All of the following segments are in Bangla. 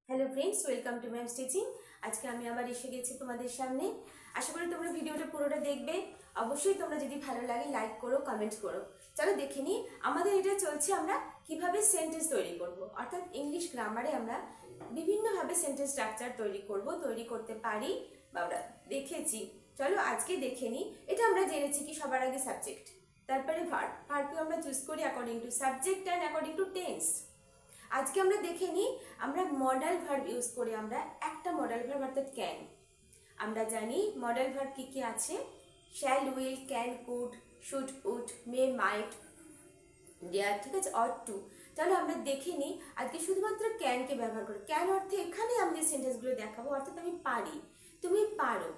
Hello friends, welcome to ma'am stitching. আজকে আমি আবার এসে গেছি তোমাদের সামনে। আশা করি তোমরা ভিডিওটা পুরোটা দেখবে। অবশ্যই তোমরা যদি ভালো লাগে লাইক করো, কমেন্ট করো। চলো দেখে নিই আমাদের এটা চলছে আমরা কিভাবে সেন্টেন্স তৈরি করব, অর্থাৎ ইংলিশ গ্রামারে আমরা বিভিন্নভাবে সেন্টেন্স স্ট্রাকচার তৈরি করতে পারি বা আমরা দেখেছি। চলো আজকে দেখে নিই। এটা আমরা জেনেছি কি সবার আগে সাবজেক্ট, তারপরে ভার্বকে আমরা চুজ করি according to subject and according to tense. আজকে আমরা দেখে নিই আমরা মডাল ভার্ব ইউজ করে আমরা একটা মডাল ভার্ব অর্থাৎ ক্যান। আমরা জানি মডাল ভার্ব কি কি আছে, shall, will, can, could, should, would, may, might, dare, ঠিক আছে, অট টু। তাহলে আমরা দেখে নিই আজকে শুধুমাত্র ক্যানকে ব্যবহার করে। ক্যান অর্থে এখানে আমি যে সেন্টেন্সগুলো দেখাবো, অর্থাৎ আমি পারি, তুমি পারো,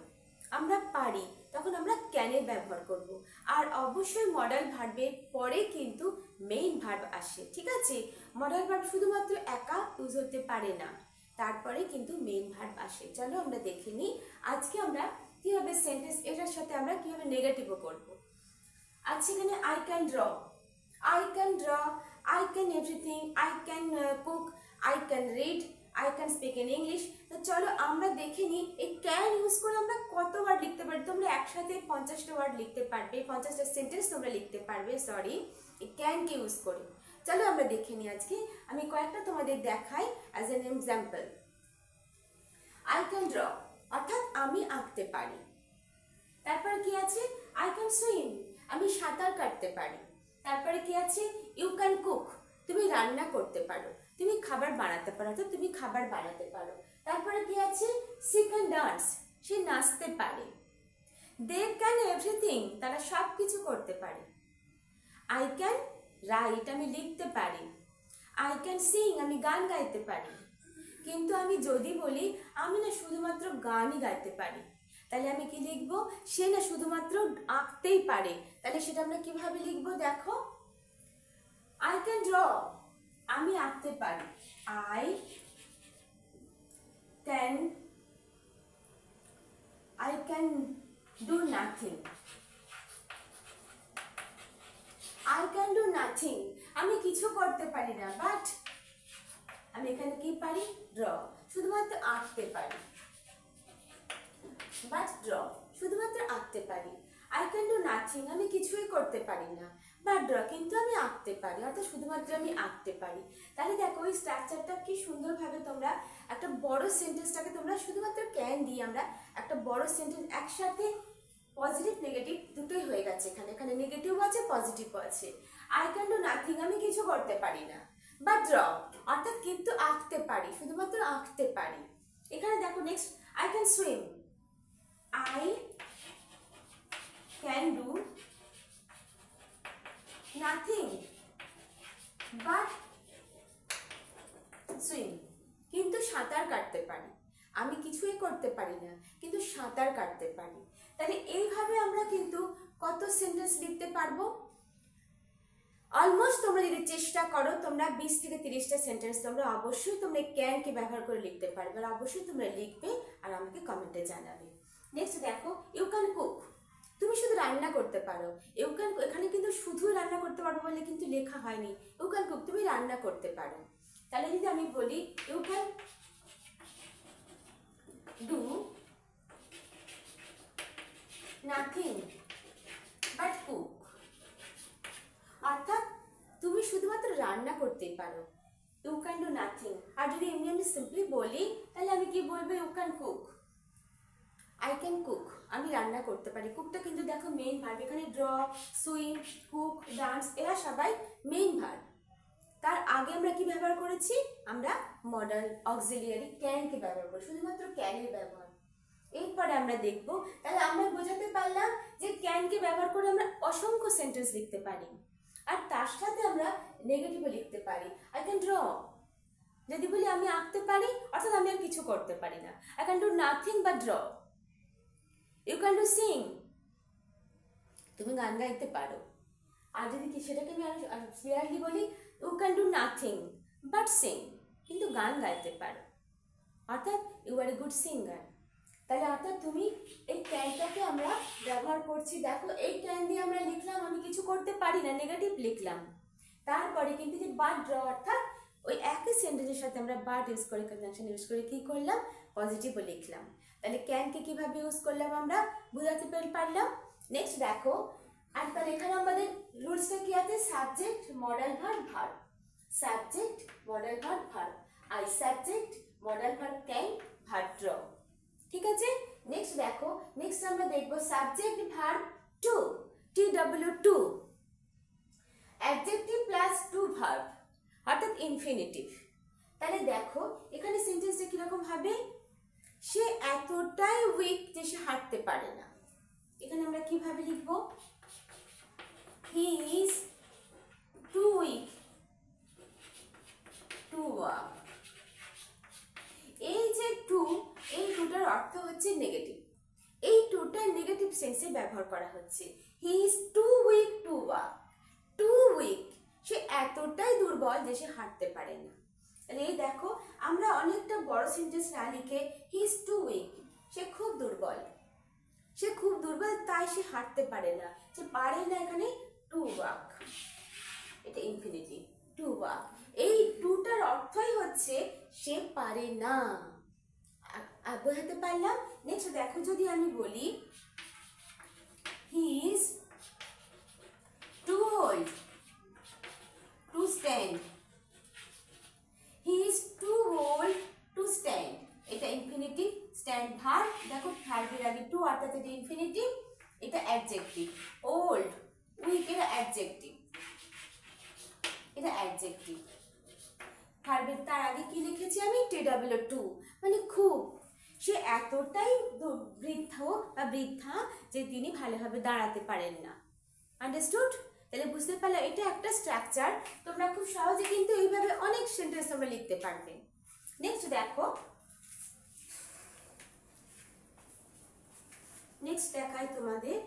আমরা পারি, তখন আমরা ক্যানের ব্যবহার করব। আর অবশ্যই মডাল ভার্বের পরে কিন্তু মেইন ভার্ব আসে, ঠিক আছে। মডাল ভার্ব শুধুমাত্র একা ইউজ হতে পারে না, তারপরে কিন্তু মেইন ভার্ব আসে। চলো আমরা দেখে নিই আজকে আমরা কিভাবে সেন্টেন্স এটার সাথে আমরা কিভাবে নেগেটিভও করব। আজকে এখানে I can draw, I can draw, I can everything, I can cook, I can read, I can speak in English। তো চলো আমরা দেখে নিই এই ক্যান ইউজ করে আমরা কত ওয়ার্ড লিখতে পারি। তোমরা একসাথে 50টা ওয়ার্ড লিখতে পারবে, 50টা সেন্টেন্স তোমরা লিখতে পারবে, সরি, এই ক্যানকে ইউজ করে। চলো আমরা দেখে নিই আজকে। আমি কয়েকটা তোমাদের দেখাই as an example. I can draw অর্থাৎ আমি আঁকতে পারি। তারপর কি আছে, আই ক্যান সুইম, আমি সাঁতার কাটতে পারি। তারপরে কি আছে, ইউ ক্যান কুক, তুমি রান্না করতে পারো, তুমি খাবার বানাতে পারো, তো তুমি খাবার বানাতে পারো। তারপরে কি আছে, সি ক্যান ডান্স, সে নাচতে পারে। দে ক্যান এভরিথিং, তারা সব কিছু করতে পারে। আই ক্যান রাইট, আমি লিখতে পারি। আই ক্যান সিং, আমি গান গাইতে পারি। কিন্তু আমি যদি বলি আমি না শুধুমাত্র গানই গাইতে পারি, তাহলে আমি কি লিখবো, সে না শুধুমাত্র আঁকতেই পারে। তাহলে সেটা আমরা কিভাবে লিখবো, দেখো, আই ক্যান ড্র, আমি আঁকতে পারি। I can do nothing, I can do nothing, আমি কিছু করতে পারি না, বাট আমি এখানে কি পারি, ড্র, শুধুমাত্র আঁকতে পারি, বাট ড্র, শুধুমাত্র আঁকতে পারি। আই ক্যান ডু নাথিং, আমি কিছুই করতে পারি না, বাট ড্র, কিন্তু আমি আঁকতে পারি, অর্থাৎ শুধুমাত্র আমি আঁকতে পারি। তাহলে দেখো ওই স্ট্রাকচারটা কি সুন্দরভাবে তোমরা একটা বড় সেন্টেন্সটাকে তোমরা শুধুমাত্র ক্যান দিয়ে আমরা একটা বড় সেন্টেন্স একসাথে পজিটিভ নেগেটিভ দুটোই হয়ে গেছে। এখানে এখানে নেগেটিভও আছে, পজিটিভও আছে। আই ক্যান ডু নাথিং, আমি কিছু করতে পারি না, বাট ড্র, অর্থাৎ কিন্তু আঁকতে পারি, শুধুমাত্র আঁকতে পারি। এখানে দেখো next, I can swim, I can do nothing but swim, কিন্তু সাঁতার কাটতে পারি। আমি কিছুই করতে পারি না, কিন্তু সাঁতার কাটতে পারি। তাহলে এইভাবে আমরা কিন্তু কত সেন্টেন্স লিখতে পারবো, অলমোস্ট তোমরা যদি চেষ্টা করো তোমরা 20 থেকে 30টা সেন্টেন্স তোমরা অবশ্যই তোমরা ক্যানকে ব্যবহার করে লিখতে পারবে। আর অবশ্যই তোমরা লিখবে আর আমাকে কমেন্টে জানাবে। নেক্সট দেখো, ইউ ক্যান কুক, তুমি শুধু রান্না করতে পারো। ইউ ক্যান, এখানে কিন্তু শুধু রান্না করতে পারবো বলে কিন্তু লেখা হয়নি। ইউ ক্যান কুক, তুমি রান্না করতে পারো। তাহলে যদি আমি বলি you can do nothing but cook, অর্থাৎ তুমি শুধুমাত্র রান্না করতেই পারো, ইউ ক্যান ডু নাথিং। আর যদি এমনি আমি সিম্পলি বলি তাহলে আমি কি বলবো, you can cook, I can cook, আমি রান্না করতে পারি। কুকটা কিন্তু দেখো মেইন ভার্ব, এখানে ড্র, সুইম, কুক, ডান্স এরা সবাই মেইন ভার্ব। তার আগে আমরা কি ব্যবহার করেছি, আমরা মডাল অক্সিলিয়ারি ক্যানকে ব্যবহার করি, শুধুমাত্র ক্যানের ব্যবহার। এরপরে আমরা দেখব, তাহলে আমরা বোঝাতে পারলাম যে ক্যানকে ব্যবহার করে আমরা অসংখ্য সেন্টেন্স লিখতে পারি। আর তার সাথে আমরা নেগেটিভও লিখতে পারি। আই ক্যান ড্র, যদি বলি আমি আঁকতে পারি, অর্থাৎ আমি আর কিছু করতে পারি না। I can do nothing but draw. You can do sing, তুমি গান গাইতে পারো। আর যদি কি সেটাকে আমি আর ক্লিয়ারলি বলি, you can do nothing but sing, কিন্তু গান গাইতে পারো, অর্থাৎ you are a good singer. তাহলে অর্থাৎ তুমি এই ক্যানটাকে আমরা ব্যবহার করছি। দেখো এই ক্যান দিয়ে আমরা লিখলাম আমি কিছু করতে পারি না, নেগেটিভ লিখলাম। তারপরে কিন্তু যে বাট ড্র, অর্থাৎ ওই একই সেন্টেন্সের সাথে আমরা বাট ইউজ করে কনজাংশন ইউজ করে কি করলাম, পজিটিভও লিখলাম। তাহলে ক্যানকে কিভাবে ইউজ করলাম আমরা বুঝাতে পারলাম। নেক্সট দেখো, আর তাহলে এখানে আমাদের রুলসটা কি আছে, subject modal verb verb, subject modal verb verb, I subject modal verb can verb draw. ঠিক আছে, নেক্সট দেখো, নেক্সট আমরা দেখবো subject verb to, TW2, adjective plus to verb অর্থাৎ ইনফিনিটিভ। তাহলে দেখো এখানে সেন্টেন্সটা কিরকম হবে, সে এতটাই উইক যে সে হাঁটতে পারে না। এখানে আমরা কিভাবে লিখব, he is too weak to walk. এই যে টু, এই টুটার অর্থ হচ্ছে নেগেটিভ, এই টুটা নেগেটিভ সেন্সে ব্যবহার করা হচ্ছে। He is too weak to walk, too weak, সে এতটাই দুর্বল যে সে হাঁটতে পারে না। তাহলে এই দেখো আমরা অনেকটা বড় সেন্টেন্স না লিখে হি ইজ টু উইক, সে খুব দুর্বল, সে খুব দুর্বল তাই সে হাঁটতে পারে না, সে পারে না, এখানে টু ওয়াক, এটা ইনফিনিটিভ, টু ওয়াক। এই টুটার অর্থই হচ্ছে সে পারে না। বোঝাতে পারলাম। নেক্সট দেখো, যদি আমি বলি he is too old to stand, he is too old to stand, এটা ইনফিনিটিভ, স্ট্যান্ড ভার্ব, দেখো ভার্বের আগে টু অর্থাৎ এটা ইনফিনিটিভ, এটা অ্যাডজেক্টিভ, ওল্ড উইক এটা অ্যাডজেক্টিভ, এটা অ্যাডজেক্টিভ, ভার্বের তার আগে কি লিখেছি আমি, TW2, মানে খুব, সে এতটাই বৃদ্ধ বা বৃদ্ধা যে তিনি ভালোভাবে দাঁড়াতে পারেন না। আন্ডারস্টুড? তাহলে বুঝতে পারলে এটা একটা স্ট্রাকচার, তোমরা খুব সহজে কিন্তু এইভাবে অনেক সেন্টেন্স তোমরা লিখতে পারবে। নেক্সট দেখো, নেক্সট দেখাই তোমাদের,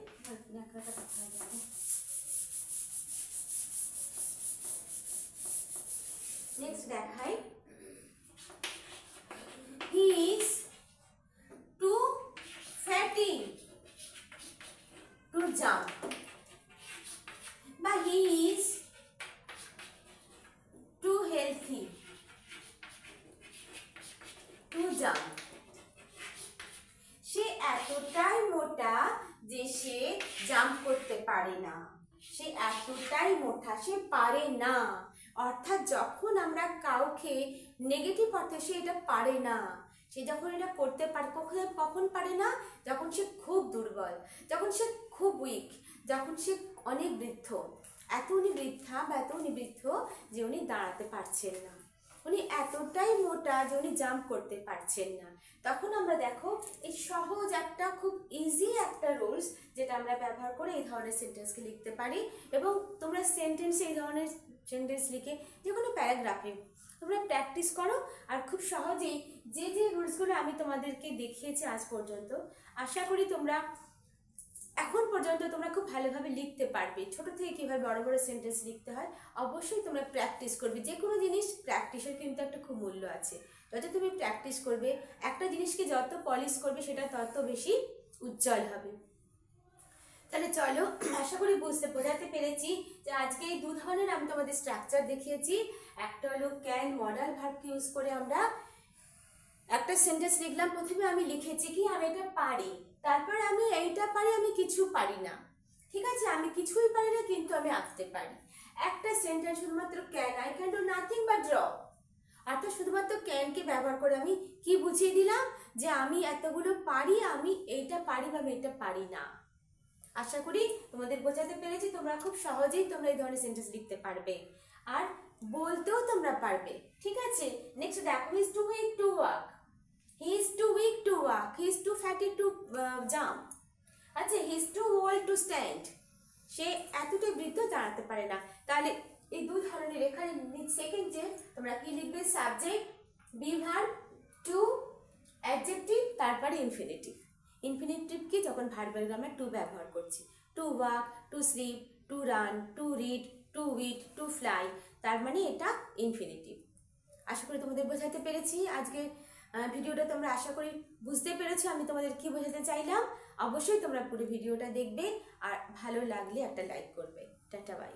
নেক্সট দেখাই he is too fatty to jump, বা he is too healthy to jump, সে এতটাই মোটা যে সে জাম্প করতে পারে না, সে এতটাই মোটা সে পারে না। অর্থাৎ যখন আমরা কাউকে নেগেটিভ অর্থে সে এটা পারে না, সে যখন এটা করতে পারে, কখন পারে না, যখন সে খুব দুর্বল, যখন সে খুব উইক, যখন সে অনেক বৃদ্ধ, এত উনি বৃদ্ধা বা এত উনি বৃদ্ধ যে উনি দাঁড়াতে পারছেন না, উনি এতটাই মোটা যে উনি জাম্প করতে পারছেন না। তখন আমরা দেখো এই সহজ একটা খুব ইজি একটা রুলস যেটা আমরা ব্যবহার করে এই ধরনের সেন্টেন্সকে লিখতে পারি। এবং তোমরা সেন্টেন্সে এই ধরনের সেন্টেন্স লিখে যে কোনো প্যারাগ্রাফে তোমরা প্র্যাকটিস করো, আর খুব সহজেই যে যে রুলসগুলো আমি তোমাদেরকে দেখিয়েছি আজ পর্যন্ত, আশা করি তোমরা এখন পর্যন্ত তোমরা খুব ভালোভাবে লিখতে পারবে। ছোট থেকে কীভাবে বড় বড় সেন্টেন্স লিখতে হয় অবশ্যই তোমরা প্র্যাকটিস করবে। যে কোনো জিনিস প্র্যাকটিসের কিন্তু একটা খুব মূল্য আছে। যত তুমি প্র্যাকটিস করবে, একটা জিনিসকে যত পলিশ করবে সেটা তত বেশি উজ্জ্বল হবে। তাহলে চলো, আশা করি বোঝাতে পেরেছি যে আজকে এই দু ধরনের আমি তোমাদের স্ট্রাকচার দেখিয়েছি। একটা হলো ক্যান মডাল ভার্বকে ইউজ করে আমরা একটা সেন্টেন্স লিখলাম। প্রথমে আমি লিখেছি কি আমি এটা পারি, তারপরে আমি এইটা পারি, আমি কিছু পারি না। ঠিক আছে, আমি কিছুই পারি না কিন্তু আমি আঁকতে পারি। একটা সেন্টেন্স শুধুমাত্র can, I can do nothing but draw, অর্থাৎ শুধুমাত্র ক্যানকে ব্যবহার করে আমি কি বুঝিয়ে দিলাম যে আমি এতগুলো পারি, আমি এইটা পারি বা আমি এটা পারি না। আশা করি তোমাদের বোঝাতে পেরেছি। তোমরা খুব সহজেই তোমরা এই ধরনের সেন্টেন্স লিখতে পারবে আর বলতেও তোমরা পারবে। ঠিক আছে, নেক্সট দেখো, he is too weak to walk, he is too weak to walk, he is too fatty to jump. আচ্ছা, he is too old to stand, সে এতটাই বৃদ্ধ দাঁড়াতে পারে না। তাহলে এই দু ধরনের এখানে সেকেন্ডে তোমরা কি লিখবে, subject be verb to adjective তারপরে ইনফিনিটিভ। ইনফিনিটিভ কি, যখন ভার্বের আমরা টু ব্যবহার করছি, to walk, to sleep, to run, to read, to write, to fly, তার মানে এটা ইনফিনিটিভ। আশা করি তোমাদের বোঝাতে পেরেছি। আজকে ভিডিওটা তোমরা আশা করি বুঝতে পেরেছো আমি তোমাদের কি বোঝাতে চাইলাম। অবশ্যই তোমরা পুরো ভিডিওটা দেখবে আর ভালো লাগলে একটা লাইক করবে। Tata bye.